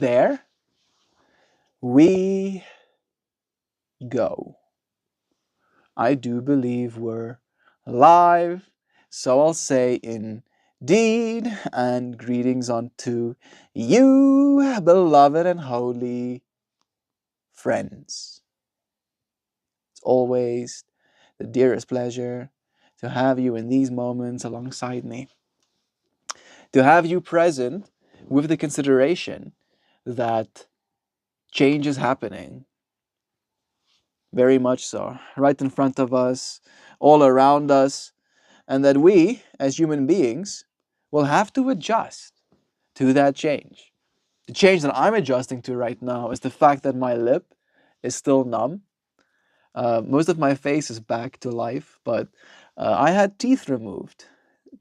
There we go. I do believe we're live, so I'll say indeed, and greetings unto you, beloved and holy friends. It's always the dearest pleasure to have you in these moments alongside me, to have you present with the consideration that change is happening, very much so, right in front of us, all around us, and that we, as human beings, will have to adjust to that change. The change that I'm adjusting to right now is the fact that my lip is still numb. Most of my face is back to life, but I had teeth removed,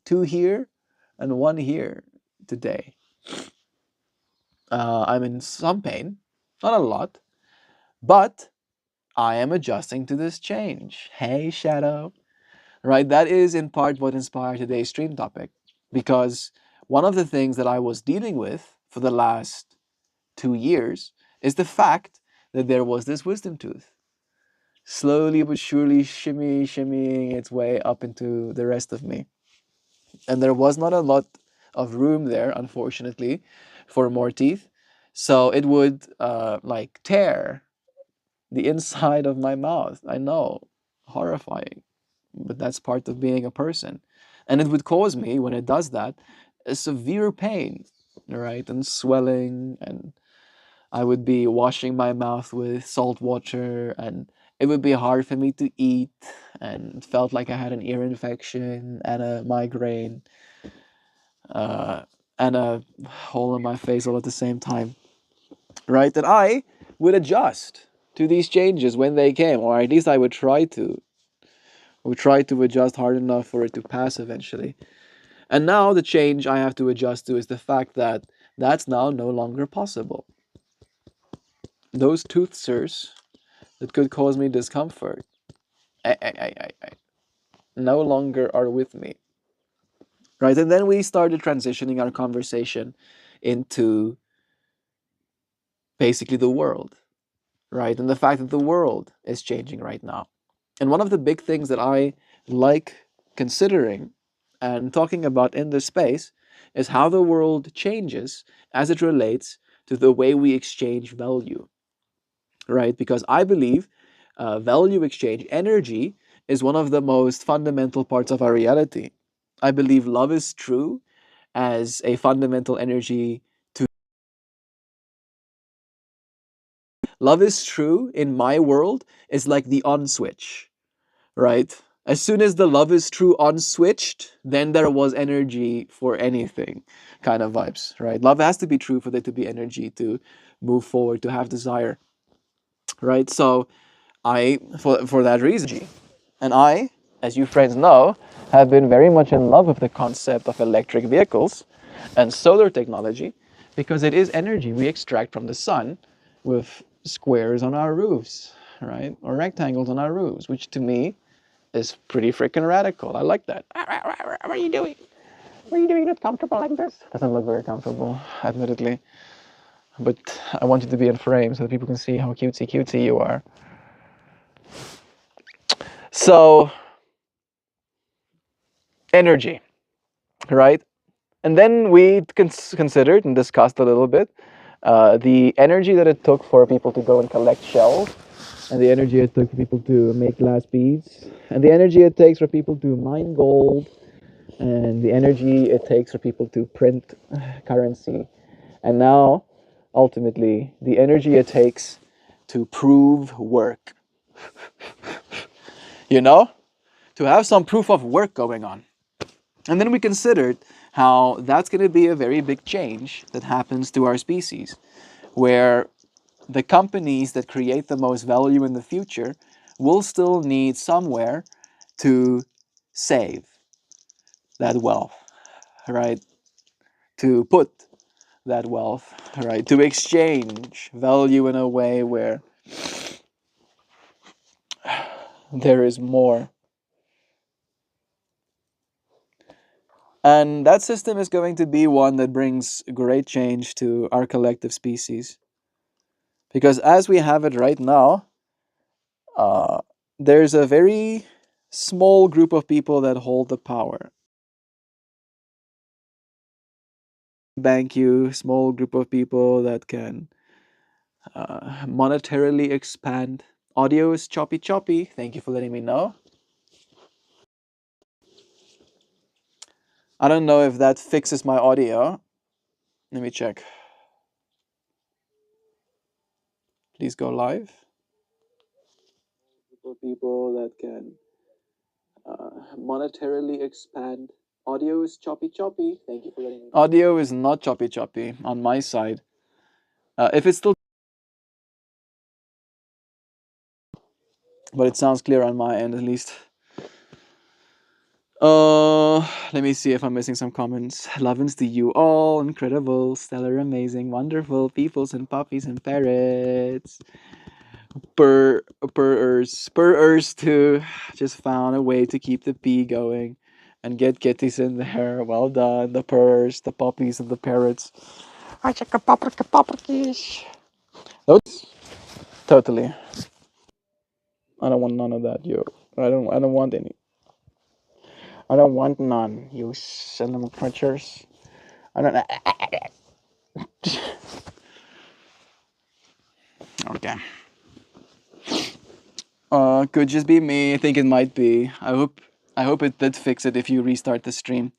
two here and one here today. I'm in some pain, not a lot, but I am adjusting to this change. Hey, Shadow. Right? That is in part what inspired today's stream topic. Because one of the things that I was dealing with for the last 2 years is the fact that there was this wisdom tooth slowly but surely shimmying its way up into the rest of me. And there was not a lot of room there, unfortunately, for more teeth. So it would like tear the inside of my mouth. I know, horrifying, but that's part of being a person. And it would cause me, when it does that, a severe pain, right? And swelling, and I would be washing my mouth with salt water, and it would be hard for me to eat, and it felt like I had an ear infection and a migraine, uh, and a hole in my face all at the same time, right? And I would adjust to these changes when they came, or at least I would try to. We try to adjust hard enough for it to pass eventually. And now the change I have to adjust to is the fact that that's now no longer possible. Those toothsers that could cause me discomfort no longer are with me. Right? And then we started transitioning our conversation into basically the world, right? And the fact that the world is changing right now. And one of the big things that I like considering and talking about in this space is how the world changes as it relates to the way we exchange value, right? Because I believe value exchange, energy, is one of the most fundamental parts of our reality. I believe love is true as a fundamental energy to. Love is true in my world is like the on switch, right? As soon as the love is true unswitched, then there was energy for anything kind of vibes, right? Love has to be true for there to be energy to move forward, to have desire, right? So for that reason, and I, as you friends know, have been very much in love with the concept of electric vehicles and solar technology because it is energy we extract from the sun with squares on our roofs, right? Or rectangles on our roofs, which to me is pretty freaking radical. I like that. What are you doing? What are you doing? Not comfortable like this? Doesn't look very comfortable, admittedly. But I want you to be in frame so that people can see how cutesy you are. So, energy, right? And then we considered and discussed a little bit the energy that it took for people to go and collect shells, and the energy it took for people to make glass beads, and the energy it takes for people to mine gold, and the energy it takes for people to print currency. And now, ultimately, the energy it takes to prove work. You know? To have some proof of work going on. And then we considered how that's going to be a very big change that happens to our species, where the companies that create the most value in the future will still need somewhere to save that wealth, right? To put that wealth, right? To exchange value in a way where there is more. And that system is going to be one that brings great change to our collective species. Because as we have it right now, uh, there's a very small group of people that hold the power. Bank you, small group of people that can monetarily expand. Audio is choppy choppy. Thank you for letting me know. I don't know if that fixes my audio. Let me check. Please go live. For people that can monetarily expand. Audio is choppy choppy. Thank you for letting me know. Audio is not choppy choppy on my side. If it's still, but it sounds clear on my end at least. Let me see if I'm missing some comments. Lovin's to you all, incredible, stellar, amazing, wonderful, peoples and puppies and parrots. Purrs too. Just found a way to keep the pee going and get kitties in there. Well done. The purrs, the puppies, and the parrots. I check a puppies. Those totally. I don't want none of that, yo. I don't want any. I don't want none, you cinnamon crunchers. I don't. Okay. Could just be me. I think it might be. I hope it did fix it if you restart the stream.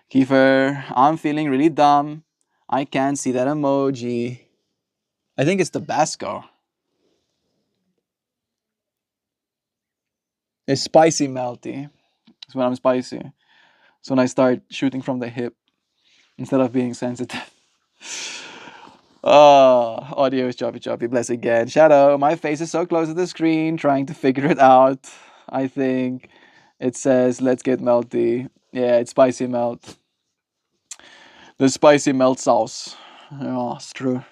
Kiefer, I'm feeling really dumb. I can't see that emoji. I think it's Tabasco. It's spicy melty. It's when I'm spicy. It's when I start shooting from the hip instead of being sensitive. Audio is choppy choppy. Bless again. Shadow, my face is so close to the screen, trying to figure it out. I think it says, let's get melty. Yeah, it's spicy melt. The spicy melt sauce. Oh, it's true.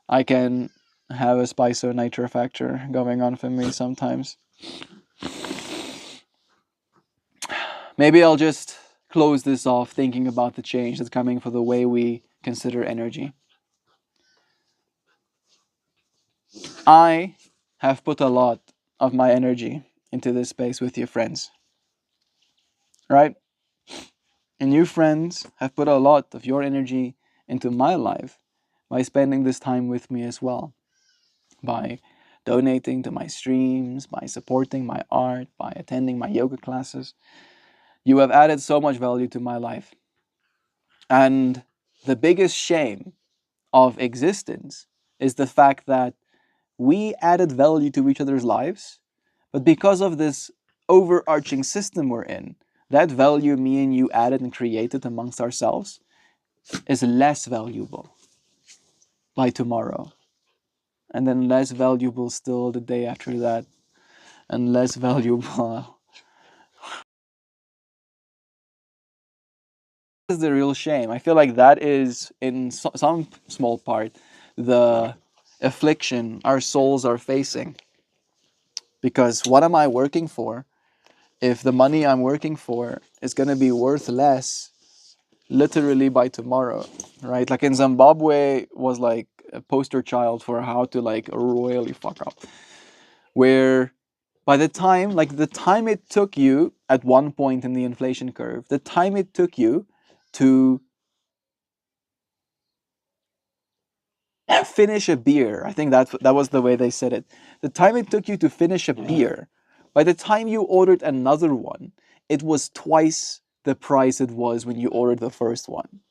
I can have a spicer nitro factor going on for me sometimes. Maybe I'll just close this off thinking about the change that's coming for the way we consider energy. I have put a lot of my energy into this space with your friends, right? And you friends have put a lot of your energy into my life by spending this time with me as well, by donating to my streams, by supporting my art, by attending my yoga classes. You have added so much value to my life. And the biggest shame of existence is the fact that we added value to each other's lives, but because of this overarching system we're in, that value me and you added and created amongst ourselves is less valuable by tomorrow. And then less valuable still the day after that, and less valuable. Is the real shame. I feel like that is, in some small part, the affliction our souls are facing. Because what am I working for if the money I'm working for is going to be worth less literally by tomorrow, right? Like in Zimbabwe was like a poster child for how to like royally fuck up. Where by the time, like the time it took you at one point in the inflation curve, the time it took you to finish a beer, I think that was the way they said it. The time it took you to finish a beer, by the time you ordered another one, it was twice the price it was when you ordered the first one.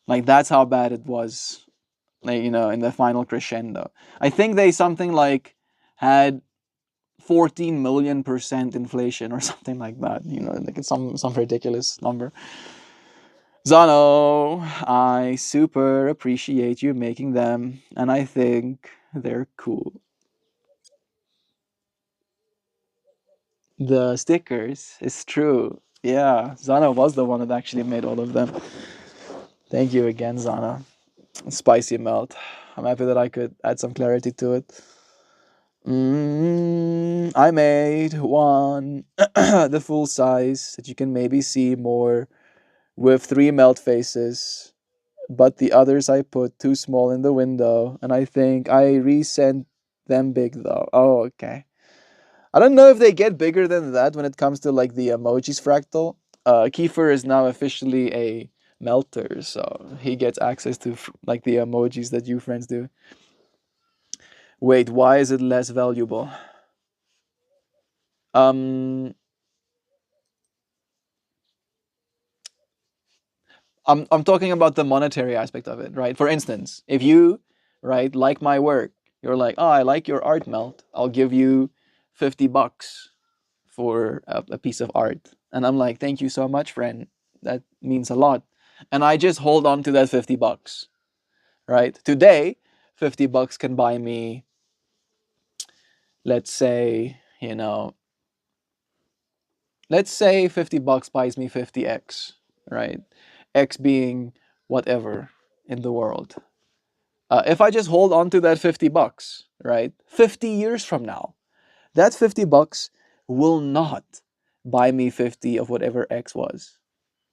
Like that's how bad it was, like, in the final crescendo. I think they something like had 14 million% inflation or something like that. Like it's some ridiculous number. Zano, I super appreciate you making them, and I think they're cool. The stickers, it's true. Yeah, Zana was the one that actually made all of them. Thank you again, Zana. Spicy melt. I'm happy that I could add some clarity to it. I made one, the full size that you can maybe see more, with three melt faces, but the others I put too small in the window, and I think I resent them big though. Oh, okay. I don't know if they get bigger than that when it comes to like the emojis fractal. Kiefer is now officially a melter, so he gets access to like the emojis that you friends do. Wait, why is it less valuable? Um, I'm talking about the monetary aspect of it, right? For instance, if you, right, like my work, you're like, oh, I like your art, Melt. I'll give you $50 for a piece of art. And I'm like, thank you so much, friend. That means a lot. And I just hold on to that $50, right? Today, $50 can buy me, let's say, let's say $50 buys me 50x, right? X being whatever in the world. If I just hold on to that $50, right? 50 years from now, that $50 will not buy me 50 of whatever X was,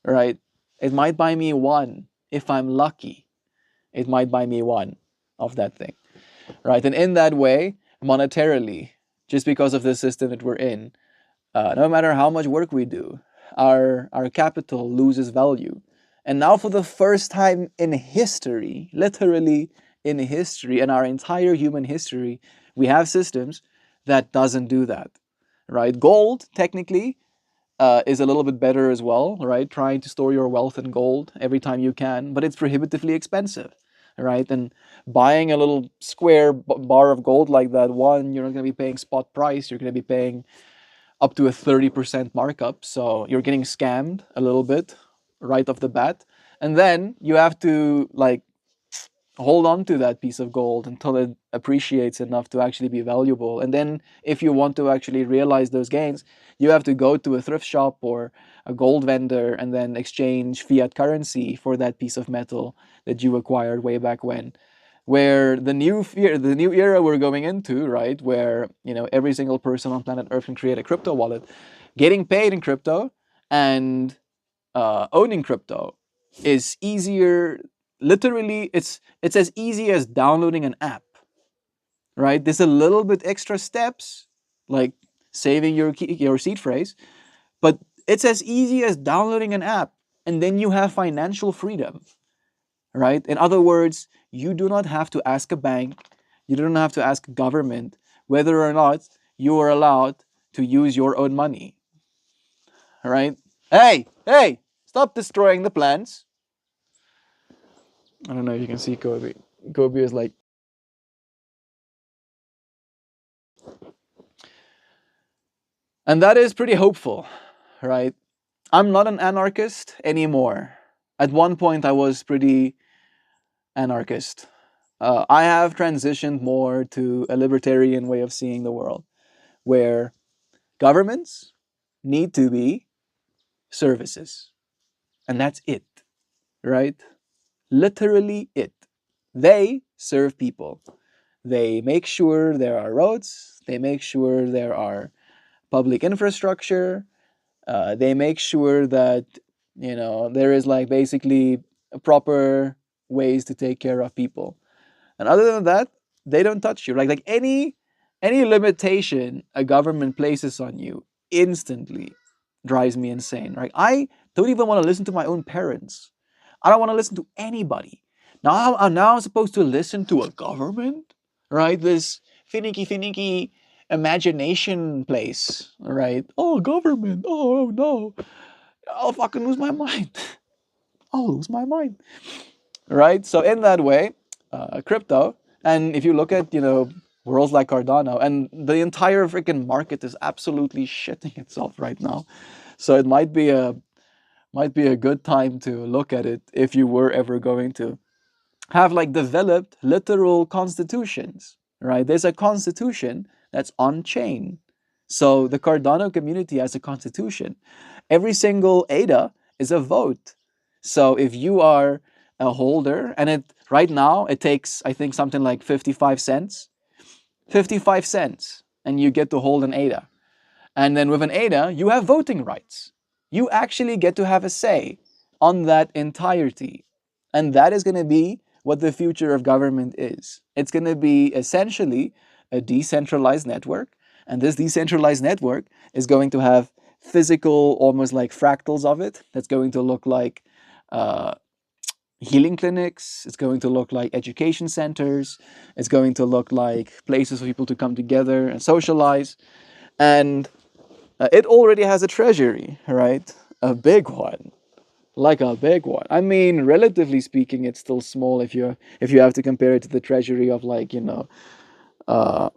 right? It might buy me one if I'm lucky. It might buy me one of that thing, right? And in that way, monetarily, just because of the system that we're in, no matter how much work we do, our capital loses value. And now, for the first time in history, literally in history, in our entire human history, we have systems that doesn't do that, right? Gold, technically, is a little bit better as well, right? Trying to store your wealth in gold every time you can, but it's prohibitively expensive, right? And buying a little square bar of gold like that, one, you're not going to be paying spot price. You're going to be paying up to a 30% markup. So you're getting scammed a little bit right off the bat. And then you have to like hold on to that piece of gold until it appreciates enough to actually be valuable. And then if you want to actually realize those gains, you have to go to a thrift shop or a gold vendor and then exchange fiat currency for that piece of metal that you acquired way back when. Where the new era we're going into, right, where every single person on planet Earth can create a crypto wallet, getting paid in crypto, and owning crypto is easier. Literally, it's as easy as downloading an app, right? There's a little bit extra steps, like saving your seed phrase, but it's as easy as downloading an app, and then you have financial freedom, right? In other words, you do not have to ask a bank, you don't have to ask government whether or not you are allowed to use your own money, right? Hey, stop destroying the plants. I don't know if you can see Kobe. Kobe is like, and that is pretty hopeful, right? I'm not an anarchist anymore. At one point, I was pretty anarchist. I have transitioned more to a libertarian way of seeing the world, where governments need to be services. And that's it, right? Literally it. They serve people. They make sure there are roads, they make sure there are public infrastructure, they make sure that there is like basically proper ways to take care of people. And other than that, they don't touch you. Like any limitation a government places on you instantly drives me insane. Right? I don't even want to listen to my own parents. I don't want to listen to anybody. Now I'm supposed to listen to a government, right? This finicky imagination place, right? Oh, government. Oh no, I'll fucking lose my mind. I'll lose my mind, right? So in that way, crypto, and if you look at worlds like Cardano, and the entire freaking market is absolutely shitting itself right now. So it might be a good time to look at it if you were ever going to have like developed literal constitutions, right? There's a constitution that's on chain. So the Cardano community has a constitution. Every single ADA is a vote. So if you are a holder, and it right now it takes I think something like 55 cents 55 cents, and you get to hold an ADA. And then with an ADA, you have voting rights. You actually get to have a say on that entirety. And that is going to be what the future of government is. It's going to be essentially a decentralized network. And this decentralized network is going to have physical, almost like fractals of it, that's going to look like uh, healing clinics, it's going to look like education centers, it's going to look like places for people to come together and socialize. And it already has a treasury, right? A big one, like a big one. I mean, relatively speaking, it's still small if you have to compare it to the treasury of like uh,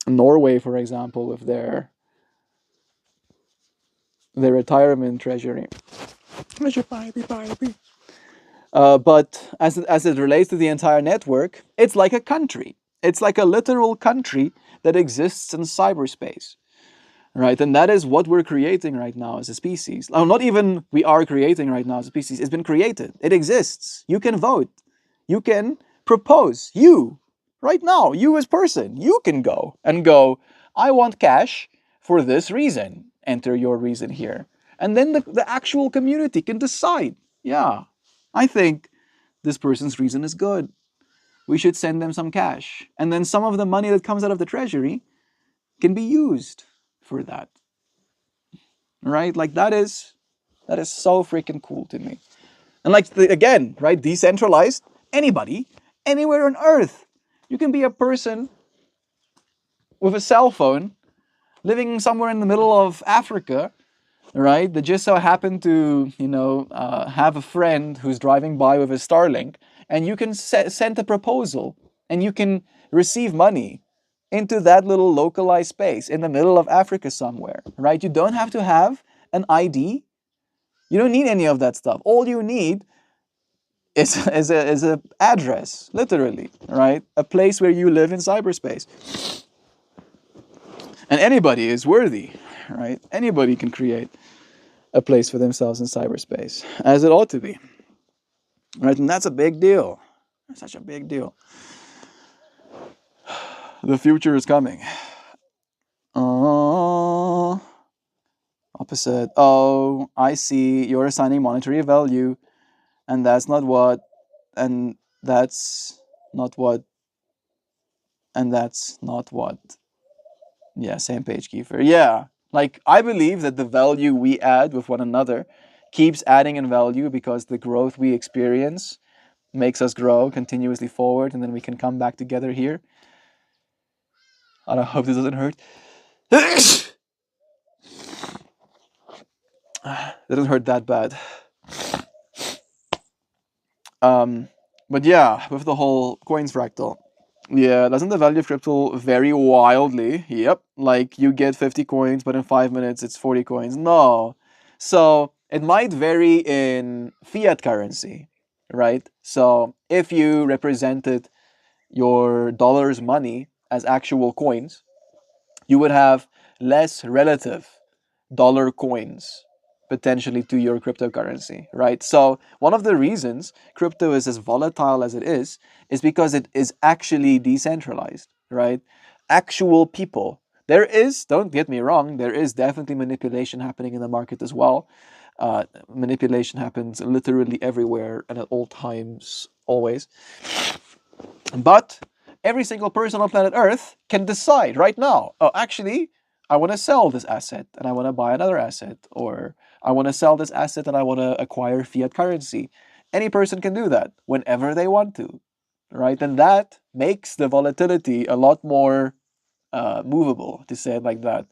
Norway, for example, with their retirement treasury. But as it relates to the entire network, it's like a country. It's like a literal country that exists in cyberspace. Right, and that is what we're creating right now as a species. Oh, not even we are creating right now as a species. It's been created. It exists. You can vote. You can propose. You, right now, you as person, you can go, I want cash for this reason. Enter your reason here. And then the actual community can decide. Yeah, I think this person's reason is good. We should send them some cash. And then some of the money that comes out of the treasury can be used for that. Right? Like that is so freaking cool to me. And like again, right? Decentralized. Anybody, anywhere on Earth, you can be a person with a cell phone living somewhere in the middle of Africa, right? That just so happened to have a friend who's driving by with a Starlink, and you can send a proposal, and you can receive money into that little localized space in the middle of Africa somewhere, right? You don't have to have an ID. You don't need any of that stuff. All you need is a address, literally, right? A place where you live in cyberspace. And anybody is worthy, right? Anybody can create a place for themselves in cyberspace, as it ought to be, right? And that's a big deal. That's such a big deal. The future is coming. Uh, Opposite. Oh, I see. You're assigning monetary value, and that's not what, and that's not what, and that's not what. Yeah, same page, Kiefer. Yeah, like I believe that the value we add with one another keeps adding in value because the growth we experience makes us grow continuously forward, and then we can come back together here. I don't hope this doesn't hurt. It doesn't hurt that bad. Um, but yeah, with the whole coins fractal. Yeah, doesn't the value of crypto vary wildly? Yep. Like you get 50 coins, but in 5 minutes it's 40 coins. No. So it might vary in fiat currency, right? So if you represented your dollars money as actual coins, you would have less relative dollar coins potentially to your cryptocurrency, right? So one of the reasons crypto is as volatile as it is because it is actually decentralized, right? Actual people. There is, don't get me wrong, there is definitely manipulation happening in the market as well. Manipulation happens literally everywhere and at all times, always. But every single person on planet Earth can decide right now, oh, actually, I want to sell this asset and I want to buy another asset, or I want to sell this asset and I want to acquire fiat currency. Any person can do that whenever they want to, right? And that makes the volatility a lot more movable, to say it like that.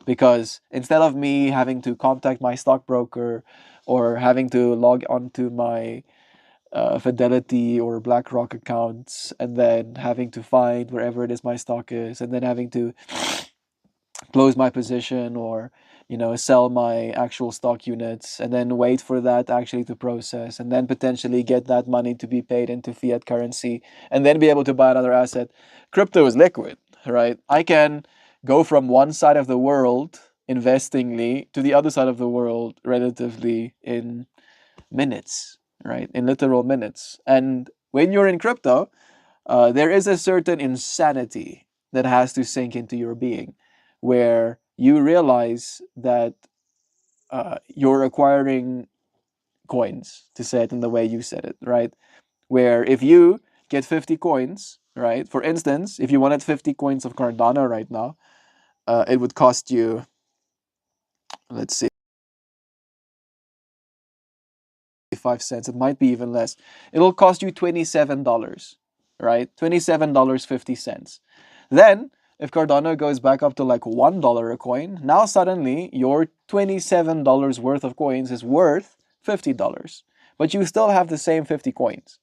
Because instead of me having to contact my stockbroker or having to log onto my Fidelity or BlackRock accounts, and then having to find wherever it is my stock is, and then having to close my position or sell my actual stock units, and then wait for that actually to process, and then potentially get that money to be paid into fiat currency, and then be able to buy another asset. Crypto is liquid, right? I can go from one side of the world investingly to the other side of the world relatively in minutes, right? In literal minutes. And when you're in crypto, there is a certain insanity that has to sink into your being, where you realize that you're acquiring coins, to say it in the way you said it, right? Where if you get 50 coins, right? For instance, if you wanted 50 coins of Cardano right now, it would cost you, let's see, 5 cents. It might be even less. It'll cost you $27, right? $27.50. Then, if Cardano goes back up to like $1 a coin, now suddenly your $27 worth of coins is worth $50. But you still have the same 50 coins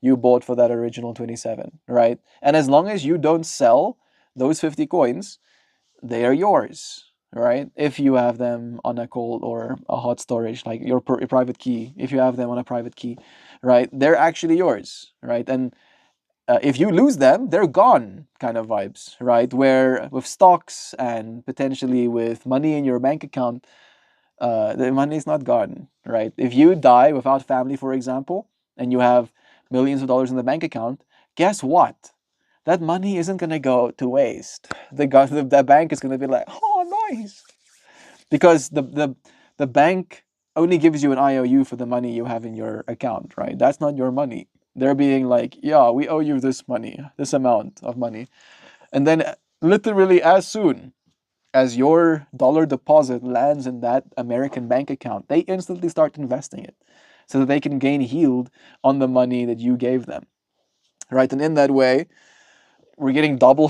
you bought for that original 27, right? And as long as you don't sell those 50 coins, they are yours, right? If you have them on a cold or a hot storage, like your private key, if you have them on a private key, right? They're actually yours, right? And if you lose them, they're gone, kind of vibes, right? Where with stocks and potentially with money in your bank account, the money is not gone, right? If you die without family, for example, and you have millions of dollars in the bank account, guess what? That money isn't gonna go to waste. The bank is gonna be like, oh, nice, because the bank only gives you an IOU for the money you have in your account, right? That's not your money. They're being like, yeah, we owe you this money, this amount of money, and then literally as soon as your dollar deposit lands in that American bank account, they instantly start investing it so that they can gain yield on the money that you gave them, right? And in that way, we're getting double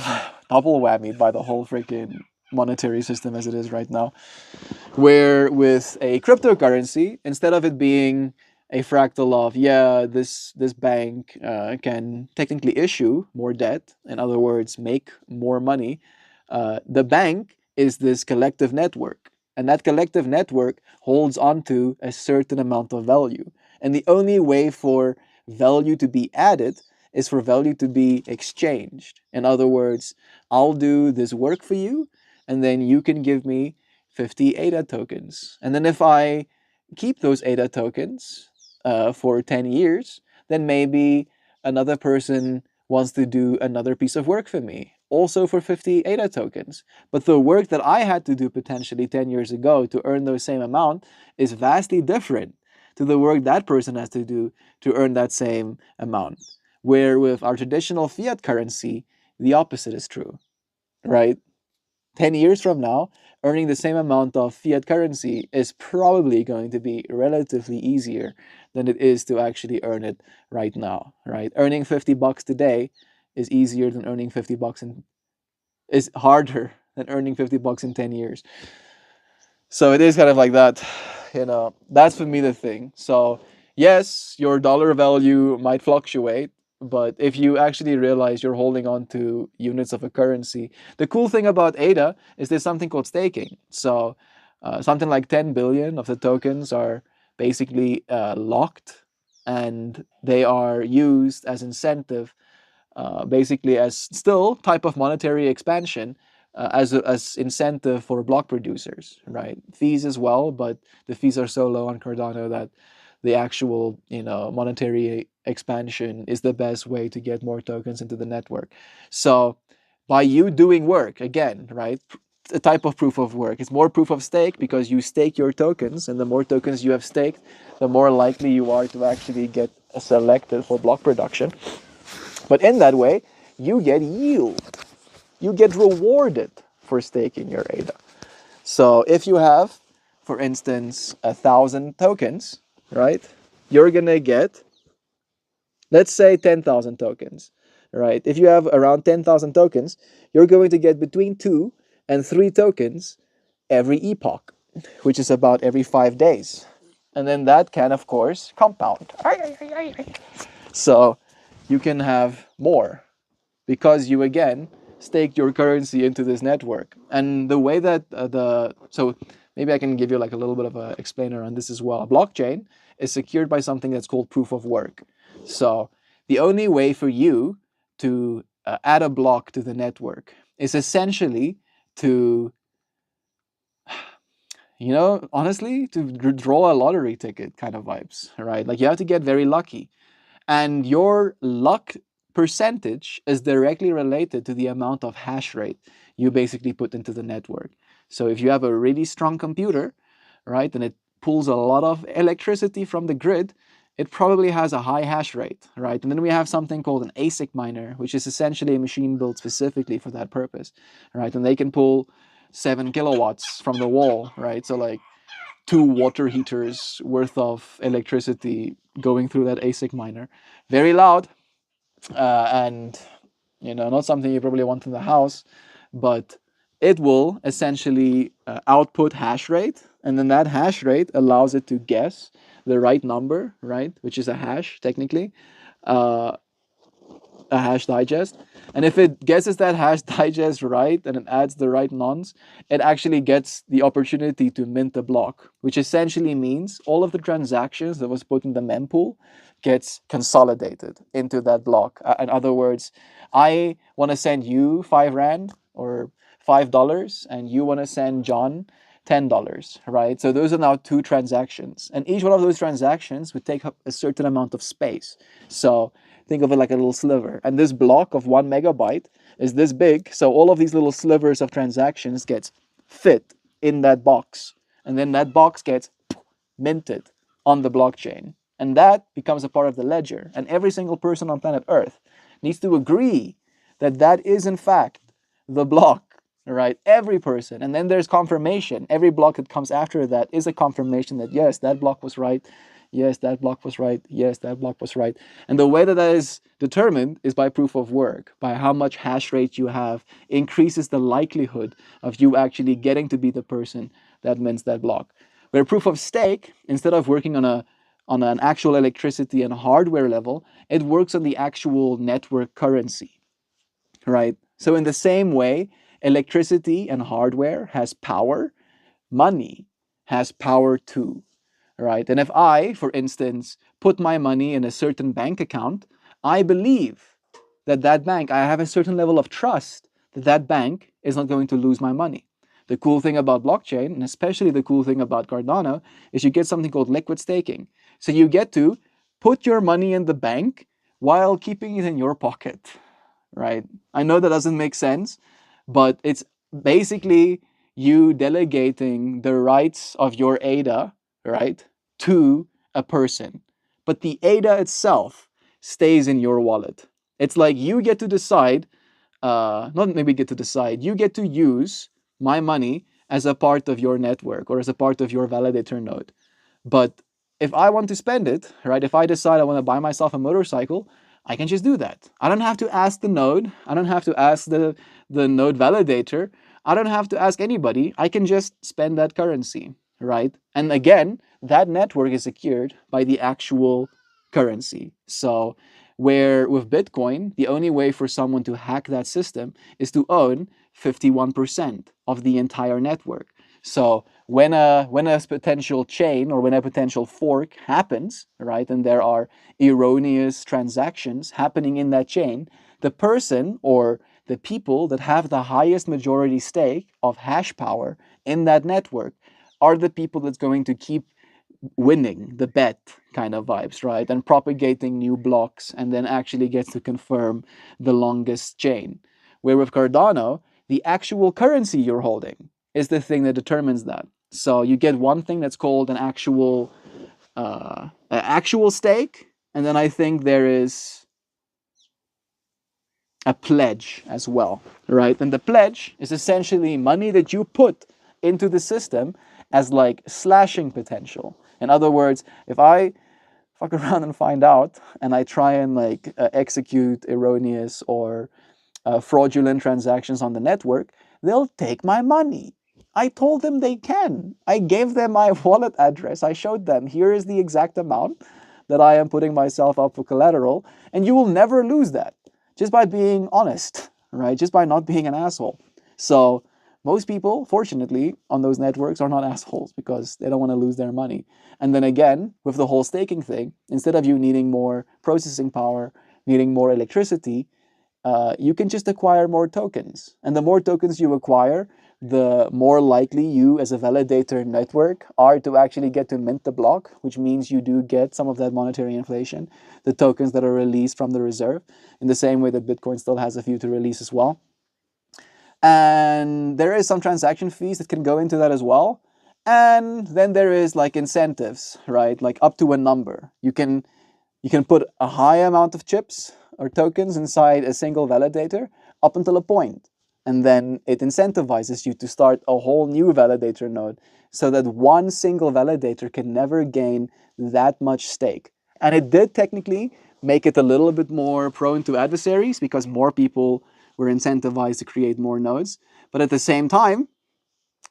whammied by the whole freaking monetary system as it is right now, where with a cryptocurrency, instead of it being a fractal of, yeah, this bank can technically issue more debt, in other words, make more money, the bank is this collective network, and that collective network holds onto a certain amount of value, and the only way for value to be added is for value to be exchanged. In other words, I'll do this work for you, and then you can give me 50 ADA tokens. And then if I keep those ADA tokens for 10 years, then maybe another person wants to do another piece of work for me, also for 50 ADA tokens. But the work that I had to do potentially 10 years ago to earn those same amount is vastly different to the work that person has to do to earn that same amount. Where with our traditional fiat currency, the opposite is true, right? 10 years from now, earning the same amount of fiat currency is probably going to be relatively easier than it is to actually earn it right now, right? Earning $50 today is easier than earning 50 bucks in is harder than earning 50 bucks in 10 years. So it is kind of like that, that's for me the thing. So yes, your dollar value might fluctuate, but if you actually realize you're holding on to units of a currency, the cool thing about ADA is there's something called staking. So something like 10 billion of the tokens are basically locked, and they are used as incentive, basically as still type of monetary expansion, as incentive for block producers, right? Fees as well, but the fees are so low on Cardano that the actual monetary expansion is the best way to get more tokens into the network. So by you doing work again, right? A type of proof of work. It's more proof of stake because you stake your tokens, and the more tokens you have staked, the more likely you are to actually get selected for block production. But in that way, you get yield. You get rewarded for staking your ADA. So if you have, for instance, 1,000 tokens, right? You're gonna get, let's say, 10,000 tokens, right? If you have around 10,000 tokens, you're going to get between 2 and 3 tokens every epoch, which is about every 5 days. And then that can, of course, compound. So you can have more because you again staked your currency into this network. And the way that so maybe I can give you like a little bit of a explainer on this as well. A blockchain is secured by something that's called proof of work. So the only way for you to add a block to the network is essentially to, honestly, to draw a lottery ticket kind of vibes, right? Like you have to get very lucky, and your luck percentage is directly related to the amount of hash rate you basically put into the network. So if you have a really strong computer, right, and it pulls a lot of electricity from the grid, it probably has a high hash rate, right? And then we have something called an ASIC miner, which is essentially a machine built specifically for that purpose, right? And they can pull 7 kilowatts from the wall, right? So like 2 water heaters worth of electricity going through that ASIC miner. Very loud, and not something you probably want in the house, but it will essentially output hash rate, and then that hash rate allows it to guess the right number, right, which is a hash technically, uh, a hash digest. And if it guesses that hash digest right and it adds the right nonce, it actually gets the opportunity to mint a block, which essentially means all of the transactions that was put in the mempool gets consolidated into that block. In other words, I want to send you 5 Rand or $5, and you want to send John $10, right? So those are now 2 transactions, and each one of those transactions would take up a certain amount of space. So think of it like a little sliver. And this block of 1 megabyte is this big. So all of these little slivers of transactions gets fit in that box. And then that box gets minted on the blockchain. And that becomes a part of the ledger. And every single person on planet Earth needs to agree that that is in fact the block, right? Every person. And then there's confirmation. Every block that comes after that is a confirmation that yes, that block was right. Yes, that block was right. Yes, that block was right. And the way that that is determined is by proof of work, by how much hash rate you have increases the likelihood of you actually getting to be the person that mints that block. Where proof of stake, instead of working on an actual electricity and hardware level, it works on the actual network currency, right? So in the same way, electricity and hardware has power, money has power too, right? And if I, for instance, put my money in a certain bank account, I believe that that bank, I have a certain level of trust that that bank is not going to lose my money. The cool thing about blockchain, and especially the cool thing about Cardano, is you get something called liquid staking. So you get to put your money in the bank while keeping it in your pocket, right? I know that doesn't make sense, but it's basically you delegating the rights of your ADA, right, to a person. But the ADA itself stays in your wallet. It's like you get to decide, not maybe get to decide, you get to use my money as a part of your network or as a part of your validator node. But if I want to spend it, right, if I decide I want to buy myself a motorcycle, I can just do that. I don't have to ask the node. I don't have to ask the node validator. I don't have to ask anybody. I can just spend that currency, right? And again, that network is secured by the actual currency. So where with Bitcoin, the only way for someone to hack that system is to own 51% of the entire network. So when a potential chain or when a potential fork happens, right, and there are erroneous transactions happening in that chain, the person or the people that have the highest majority stake of hash power in that network are the people that's going to keep winning the bet kind of vibes, right? And propagating new blocks and then actually gets to confirm the longest chain. Where with Cardano, the actual currency you're holding is the thing that determines that. So you get one thing that's called an actual stake, and then I think there is a pledge as well, right? And the pledge is essentially money that you put into the system as like slashing potential. In other words, if I fuck around and find out and I try and like execute erroneous or fraudulent transactions on the network, they'll take my money. I told them they can. I gave them my wallet address. I showed them, here is the exact amount that I am putting myself up for collateral, and you will never lose that just by being honest, right? Just by not being an asshole. So most people, fortunately, on those networks are not assholes because they don't want to lose their money. And then again, with the whole staking thing, instead of you needing more processing power, needing more electricity, you can just acquire more tokens. And the more tokens you acquire, the more likely you as a validator network are to actually get to mint the block, which means you do get some of that monetary inflation, the tokens that are released from the reserve, in the same way that Bitcoin still has a few to release as well. And there is some transaction fees that can go into that as well. And then there is like incentives, right? Like up to a number. You can put a high amount of chips or tokens inside a single validator up until a point. And then it incentivizes you to start a whole new validator node so that one single validator can never gain that much stake. And it did technically make it a little bit more prone to adversaries because more people were incentivized to create more nodes. But at the same time,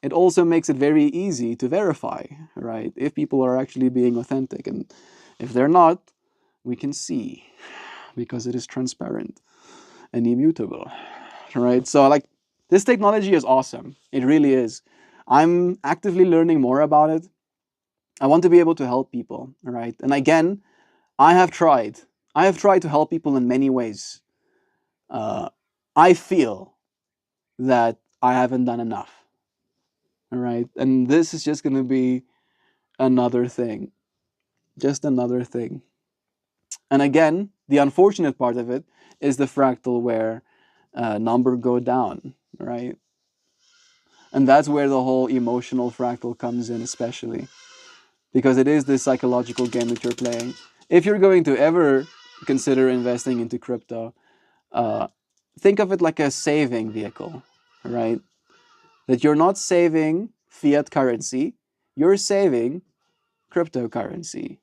it also makes it very easy to verify, right? If people are actually being authentic. And if they're not, we can see because it is transparent and immutable, right? So like this technology is awesome. It really is. I'm actively learning more about it. I want to be able to help people, right? And again, I have tried. I have tried to help people in many ways. I feel that I haven't done enough, all right? And this is just going to be another thing, just another thing. And again, the unfortunate part of it is the fractal where number go down, right? And that's where the whole emotional fractal comes in, especially because it is this psychological game that you're playing. If you're going to ever consider investing into crypto, uh, think of it like a saving vehicle, right? That you're not saving fiat currency, you're saving cryptocurrency,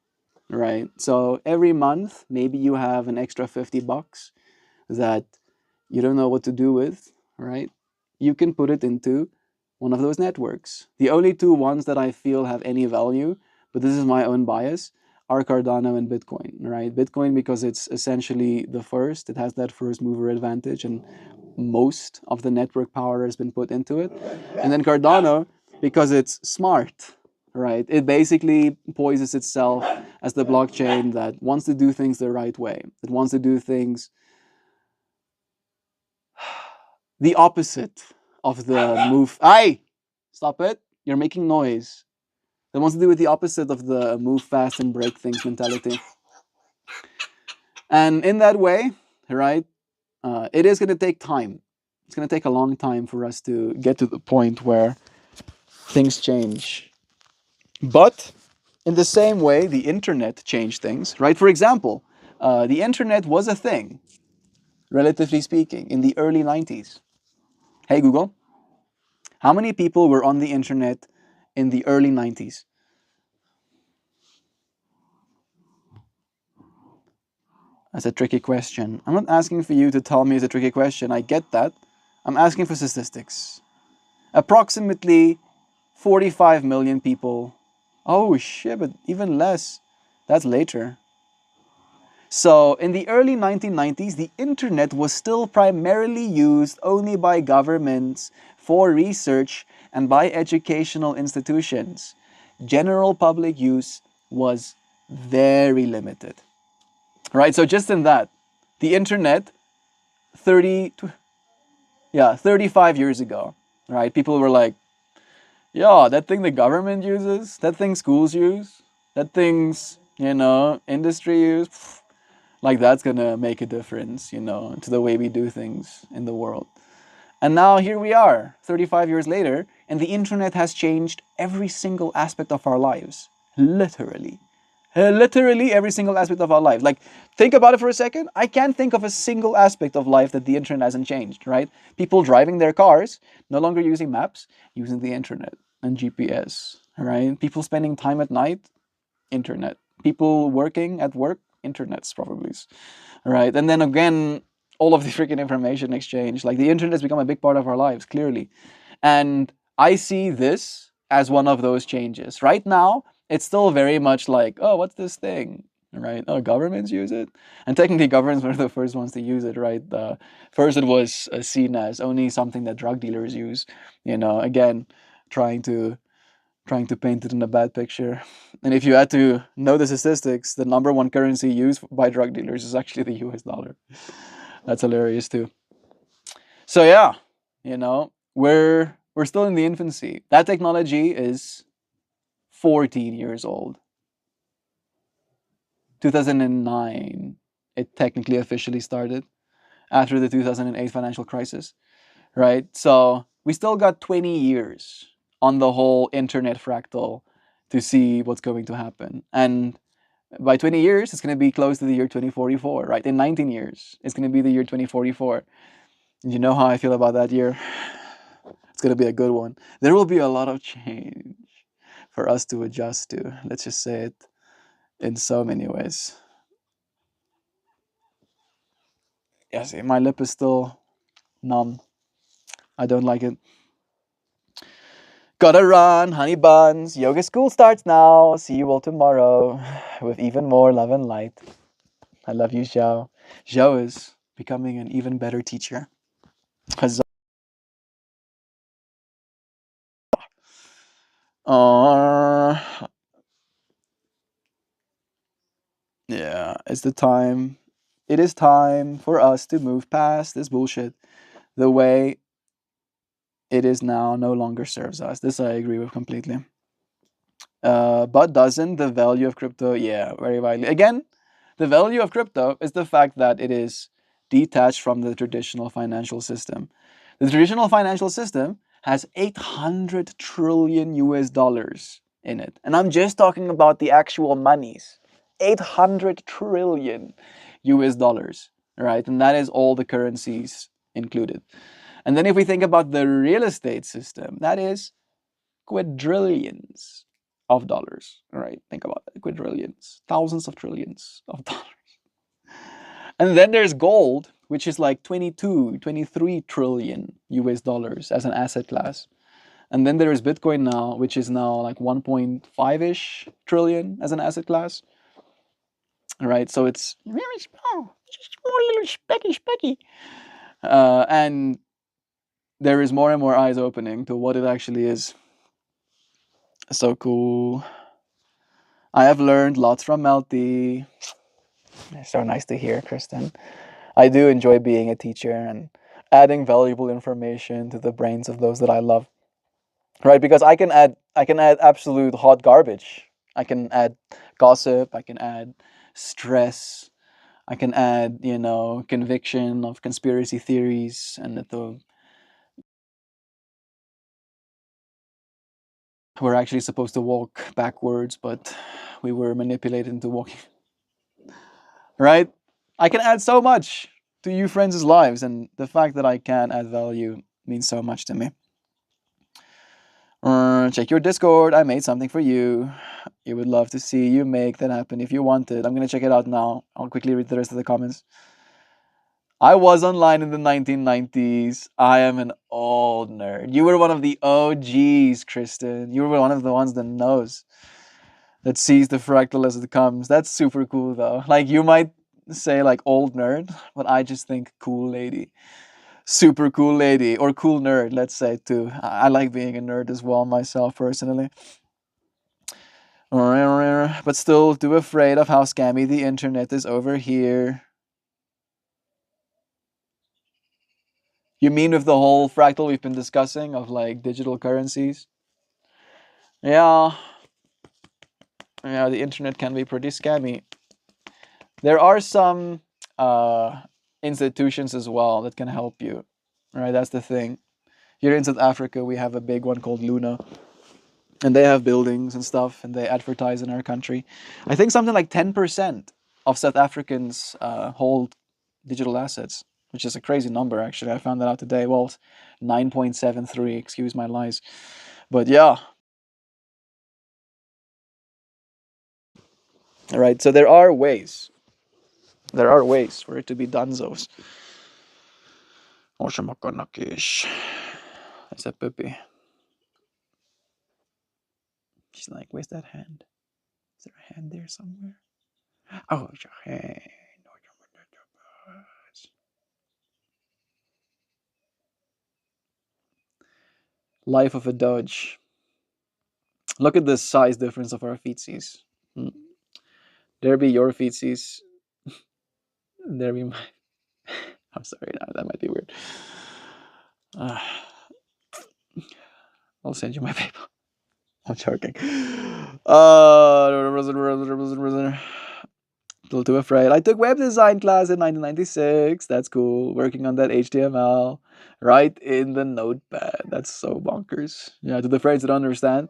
right? So every month, maybe you have an extra $50 that you don't know what to do with, right? You can put it into one of those networks. The only two ones that I feel have any value, but this is my own bias, are Cardano and Bitcoin, right? Bitcoin because it's essentially the first, it has that first mover advantage and most of the network power has been put into it. And then Cardano because it's smart, right? It basically poises itself as the blockchain that wants to do things the right way, that wants to do things the opposite of the move. Aye, stop it! You're making noise. That wants to do with the opposite of the move fast and break things mentality. And in that way, right, it is going to take time. It's going to take a long time for us to get to the point where things change. But in the same way, the internet changed things, right? For example, the internet was a thing, relatively speaking, in the early 90s. Hey, Google, how many people were on the internet in the early 90s? That's a tricky question. I'm not asking for you to tell me it's a tricky question. I get that. I'm asking for statistics. Approximately 45 million people. Oh shit, but even less. That's later. So, in the early 1990s, the internet was still primarily used only by governments for research and by educational institutions. General public use was very limited. Right? So just in that, the internet 30 35 years ago, right? People were like, "Yeah, that thing the government uses, that thing schools use, that thing's, industry use, like that's gonna make a difference, to the way we do things in the world." And now here we are, 35 years later, and the internet has changed every single aspect of our lives. Literally. Literally every single aspect of our life. Like, think about it for a second. I can't think of a single aspect of life that the internet hasn't changed, right? People driving their cars, no longer using maps, using the internet and GPS, right? People spending time at night, internet. People working at work, internets probably, right? And then again, all of the freaking information exchange. Like the internet has become a big part of our lives, clearly. And I see this as one of those changes. Right now, it's still very much like, oh, what's this thing? Right? Oh, governments use it. And technically, governments were the first ones to use it, right? First, it was seen as only something that drug dealers use. Again, trying to paint it in a bad picture. And if you had to know the statistics, the number one currency used by drug dealers is actually the US dollar. That's hilarious too. So yeah, we're We're still in the infancy. That technology is 14 years old. 2009, it technically officially started after the 2008 financial crisis, right? So we still got 20 years on the whole internet fractal to see what's going to happen. And by 20 years, it's going to be close to the year 2044, right? In 19 years, it's going to be the year 2044. And you know how I feel about that year? It's going to be a good one. There will be a lot of change for us to adjust to. Let's just say it in so many ways. Yeah, see, my lip is still numb. I don't like it. Gotta run, honey buns. Yoga school starts now. See you all tomorrow with even more love and light. I love you, Zhao. Zhao is becoming an even better teacher. Huzzah. Yeah, it's the time. It is time for us to move past this bullshit. The way it is now no longer serves us. This I agree with completely. But doesn't the value of crypto? Yeah, very widely. Again, the value of crypto is the fact that it is detached from the traditional financial system. The traditional financial system has 800 trillion US dollars in it. And I'm just talking about the actual monies. 800 trillion US dollars, right? And that is all the currencies included. And then if we think about the real estate system, that is quadrillions of dollars. All right, think about that. Quadrillions, thousands of trillions of dollars. And then there's gold, which is like 22, 23 trillion US dollars as an asset class. And then there is Bitcoin now, which is now like 1.5-ish trillion as an asset class. All right, so it's very small, just small little specky. And there is more and more eyes opening to what it actually is. So cool. I have learned lots from Melty. It's so nice to hear, Kristen. I do enjoy being a teacher and adding valuable information to the brains of those that I love. Right? Because I can add absolute hot garbage. I can add gossip, I can add stress, I can add, conviction of conspiracy theories and that we're actually supposed to walk backwards, but we were manipulated into walking. Right? I can add so much to you friends' lives, and the fact that I can add value means so much to me. Check your Discord. I made something for you. You would love to see you make that happen if you wanted. I'm gonna check it out now. I'll quickly read the rest of the comments. I was online in the 1990s. I am an old nerd. You were one of the OGs, Kristen. You were one of the ones that knows, that sees the fractal as it comes. That's super cool, though. Like, you might say, like, old nerd, but I just think cool lady. Super cool lady. Or cool nerd, let's say, too. I like being a nerd as well, myself, personally. But still too afraid of how scammy the internet is over here. You mean with the whole fractal we've been discussing of like digital currencies? Yeah. Yeah, the internet can be pretty scammy. There are some institutions as well that can help you. Right, that's the thing. Here in South Africa, we have a big one called Luna, and they have buildings and stuff, and they advertise in our country. I think something like 10% of South Africans hold digital assets, which is a crazy number, actually. I found that out today. Well, 9.73, excuse my lies. But yeah. All right, so there are ways. There are ways for it to be donezos. Oshamakonakish. That's a puppy. She's like, where's that hand? Is there a hand there somewhere? Oh, it's your hand. Life of a Doge. Look at the size difference of our feetsies. There be your feetsies. There be my. I'm sorry, that might be weird. I'll send you my PayPal. I'm joking. Still too afraid. I took web design class in 1996. That's cool. Working on that HTML right in the notepad. That's so bonkers. Yeah, to the friends that don't understand,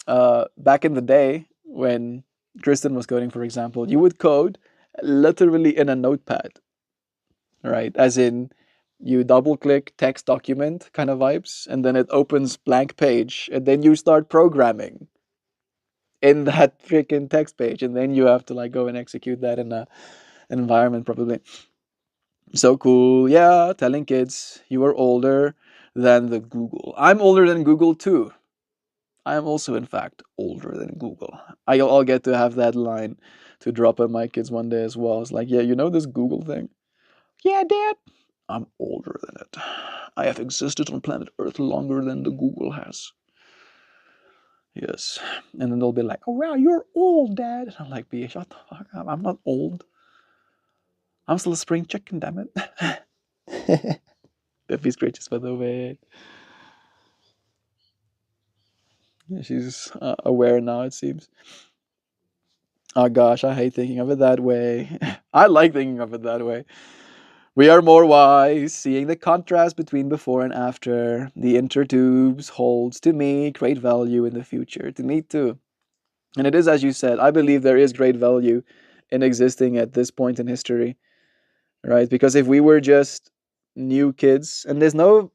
back in the day when Kristen was coding, for example, you would code literally in a notepad, right? As in, you double click text document kind of vibes, and then it opens blank page, and then you start programming in that freaking text page, and then you have to like go and execute that in an environment probably. So cool. Yeah, telling kids you are older than the Google. I'm older than Google too. I am also, in fact, older than Google. I'll get to have that line to drop on my kids one day as well. It's like, yeah, you know this Google thing? Yeah, Dad. I'm older than it. I have existed on planet Earth longer than the Google has. Yes. And then they'll be like, oh, wow, you're old, Dad. And I'm like, B, shut the fuck up. I'm not old. I'm still a spring chicken, damn it. Biffy scratches by the way. Yeah, she's aware now, it seems. Oh gosh, I hate thinking of it that way. I like thinking of it that way. We are more wise, seeing the contrast between before and after. The intertubes holds to me great value in the future. To me too. And it is, as you said, I believe there is great value in existing at this point in history, right? Because if we were just new kids, and there's no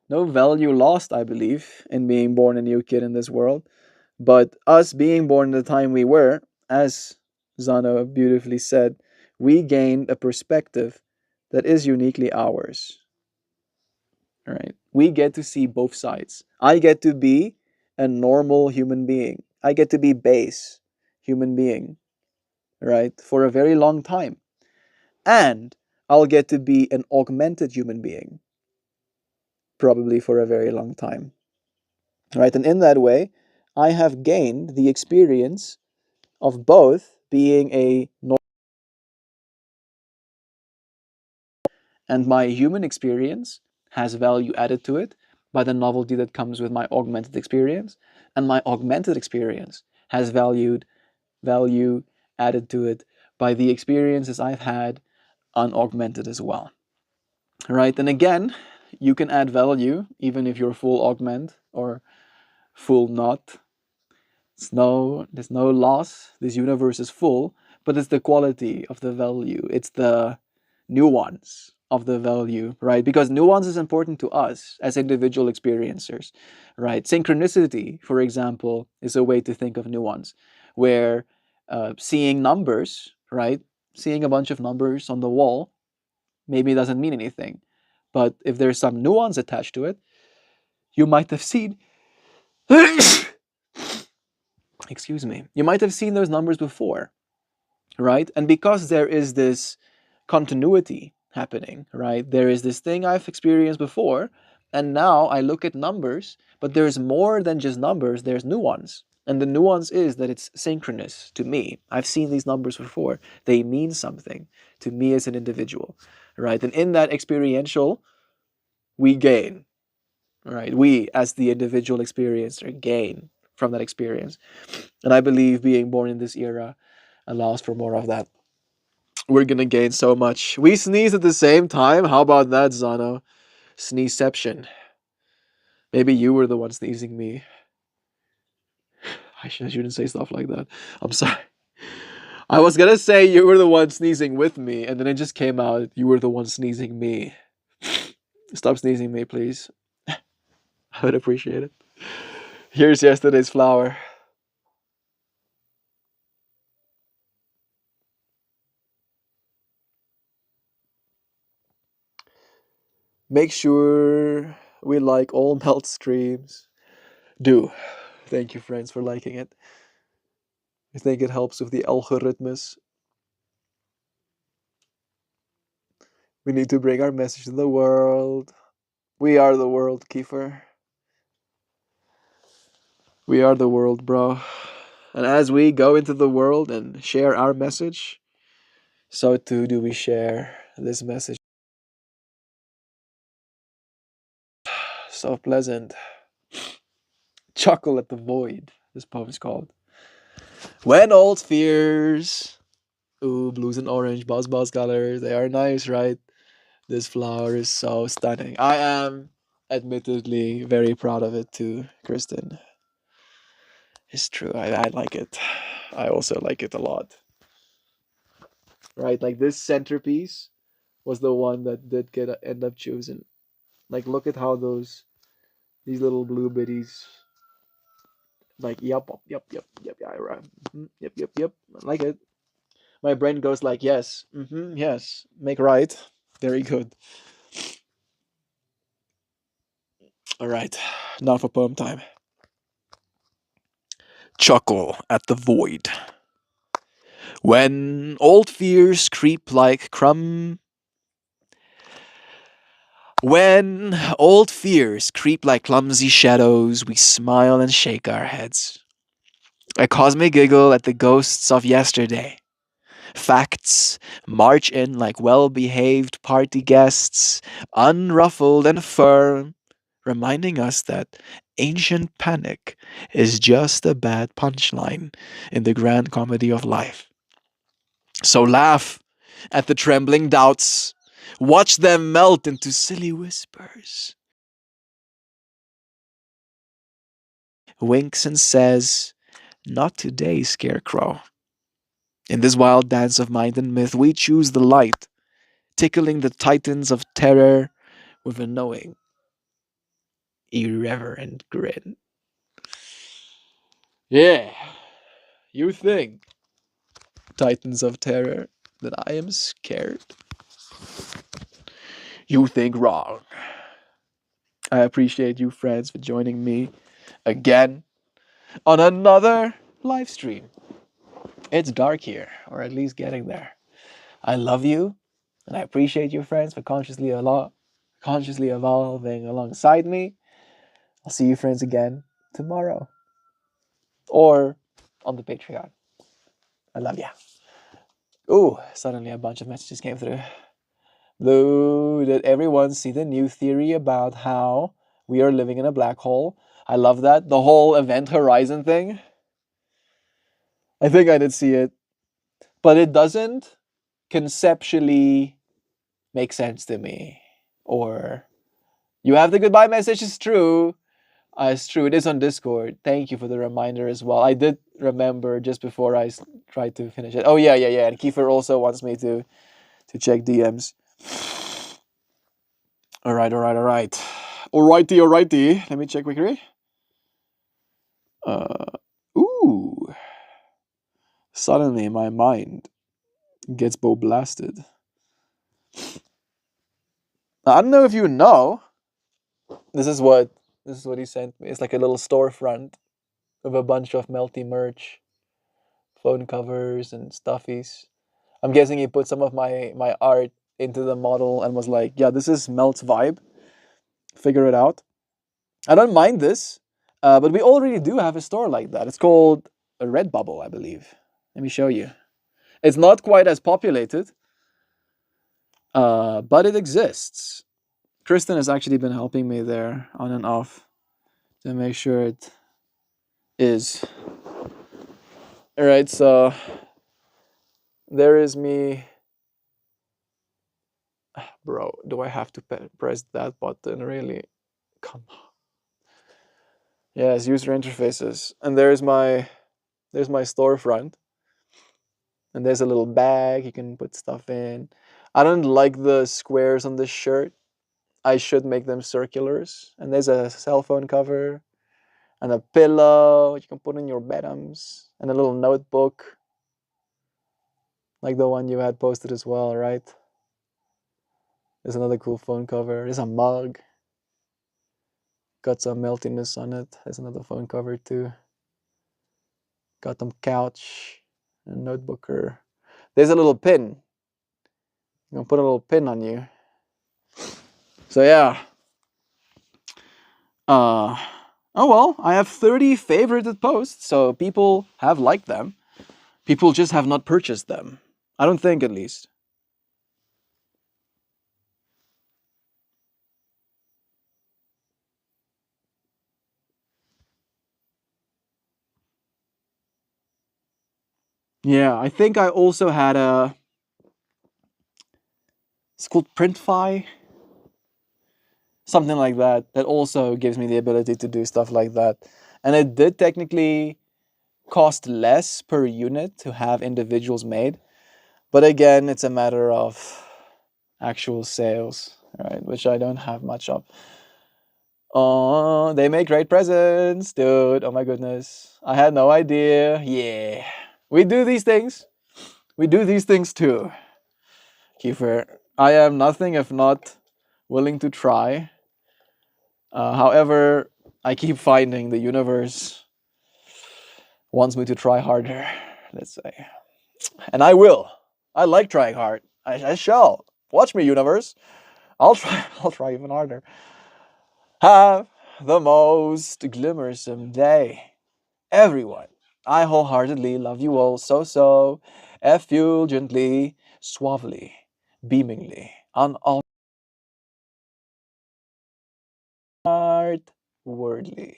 value lost, I believe, in being born a new kid in this world. But us being born the time we were, as Zano beautifully said, we gained a perspective that is uniquely ours. Right? We get to see both sides. I get to be a normal human being. I get to be base human being, right? For a very long time. And I'll get to be an augmented human being, probably for a very long time. Right? And in that way, I have gained the experience of both being a normal and my human experience has value added to it by the novelty that comes with my augmented experience, and my augmented experience has value added to it by the experiences I've had unaugmented as well. Right? And again, you can add value even if you're full augment or full not. There's no loss. This universe is full, but it's the quality of the value. It's the nuance of the value, right? Because nuance is important to us as individual experiencers, right? Synchronicity, for example, is a way to think of nuance, where seeing numbers, right? Seeing a bunch of numbers on the wall maybe doesn't mean anything. But if there's some nuance attached to it, you might have seen excuse me, you might have seen those numbers before, right? And because there is this continuity happening, right? There is this thing I've experienced before, and now I look at numbers, but there's more than just numbers, there's nuance. And the nuance is that it's synchronous to me. I've seen these numbers before. They mean something to me as an individual, right? And in that experiential, we gain, right? We, as the individual experiencer, gain from that experience. And I believe being born in this era allows for more of that. We're gonna gain so much. We sneeze at the same time. How about that, Zano? Sneezeception. Maybe you were the one sneezing me. I shouldn't say stuff like that. I'm sorry. I was gonna say you were the one sneezing with me, and then it just came out you were the one sneezing me. Stop sneezing me, please. I would appreciate it. Here's yesterday's flower. Make sure we like all melt streams. Do. Thank you, friends, for liking it. I think it helps with the algorithms. We need to bring our message to the world. We are the world, Kiefer. We are the world, bro. And as we go into the world and share our message, so too do we share this message. So pleasant. Chuckle at the void. This poem is called. When old fears. Ooh, blues and orange, buzz colors. They are nice, right? This flower is so stunning. I am admittedly very proud of it too, Kristen. It's true. I like it. I also like it a lot. Right? Like this centerpiece was the one that did get end up chosen. Like look at how these little blue bitties like yep, right. Yep. I like it. My brain goes like yes, yes, make right. Very good. All right, now for poem time. Chuckle at the void. When old fears creep like when old fears creep like clumsy shadows, we smile and shake our heads. A cosmic giggle at the ghosts of yesterday. Facts march in like well behaved party guests, unruffled and firm, reminding us that ancient panic is just a bad punchline in the grand comedy of life. So laugh at the trembling doubts, watch them melt into silly whispers. Winks and says, "Not today, Scarecrow." In this wild dance of mind and myth, we choose the light, tickling the titans of terror with a knowing, irreverent grin. Yeah, you think, titans of terror, that I am scared? You think wrong. I appreciate you, friends, for joining me again on another live stream. It's dark here, or at least getting there. I love you, and I appreciate you, friends, for consciously evolving alongside me. I'll see you, friends, again tomorrow or on the Patreon. I love ya. Ooh, suddenly a bunch of messages came through. Blue, did everyone see the new theory about how we are living in a black hole? I love that. The whole event horizon thing. I think I did see it. But it doesn't conceptually make sense to me. Or, you have the goodbye message, it's true. It's true, it is on Discord. Thank you for the reminder as well. I did remember just before I tried to finish it. Oh, yeah. And Kiefer also wants me to check DMs. All right. Alrighty. Let me check quickly. Ooh. Suddenly my mind gets blasted. Now, I don't know if you know. This is what he sent me. It's like a little storefront with a bunch of melty merch, phone covers and stuffies. I'm guessing he put some of my art into the model and was like, "Yeah, this is Melt's vibe. Figure it out." I don't mind this, but we already do have a store like that. It's called a Redbubble, I believe. Let me show you. It's not quite as populated, but it exists. Kristen has actually been helping me there on and off to make sure it is. All right, so there is me. Bro, do I have to press that button? Really? Come on. Yes, user interfaces. And there's my storefront. And there's a little bag you can put stuff in. I don't like the squares on this shirt. I should make them circulars. And there's a cell phone cover and a pillow you can put in your bedrooms and a little notebook like the one you had posted as well, right? There's another cool phone cover. There's a mug. Got some meltiness on it. There's another phone cover too. Got some couch and notebooker. There's a little pin. I'm gonna put a little pin on you. So yeah. Oh well, I have 30 favorited posts, so people have liked them. People just have not purchased them. I don't think, at least. Yeah, I think I also had a. It's called Printfy, something like that. That also gives me the ability to do stuff like that, and it did technically cost less per unit to have individuals made. But again, it's a matter of actual sales, right? Which I don't have much of. Oh, they make great presents, dude. Oh my goodness. I had no idea. Yeah. We do these things. We do these things too. Kiefer, I am nothing if not willing to try. However, I keep finding the universe wants me to try harder, let's say. And I will. I like trying hard. I shall. Watch me, universe. I'll try. I'll try even harder. Have the most glimmersome day, everyone. I wholeheartedly love you all so effulgently, suavely, beamingly, unartwardly,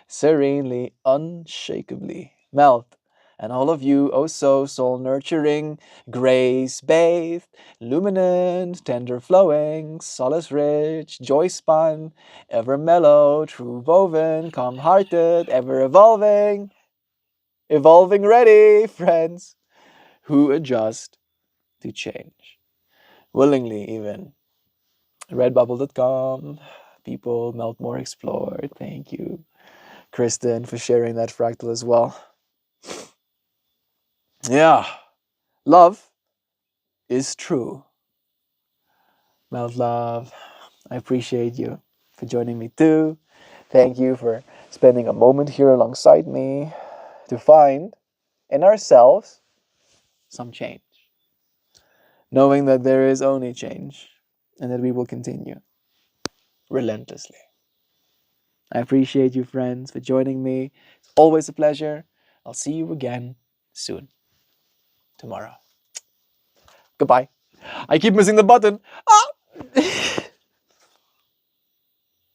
serenely, unshakably. Melt. And all of you, oh so soul nurturing, grace bathed, luminant, tender flowing, solace rich, joy spun, ever mellow, true woven, calm hearted, ever evolving, evolving ready, friends who adjust to change. Willingly, even. Redbubble.com, people, MeltMore Explored. Thank you, Kristen, for sharing that fractal as well. Yeah, love is true. Melt Love, I appreciate you for joining me too. Thank you for spending a moment here alongside me to find in ourselves some change, knowing that there is only change and that we will continue relentlessly. I appreciate you, friends, for joining me. It's always a pleasure. I'll see you again soon, tomorrow. Goodbye. I keep missing the button. Ah!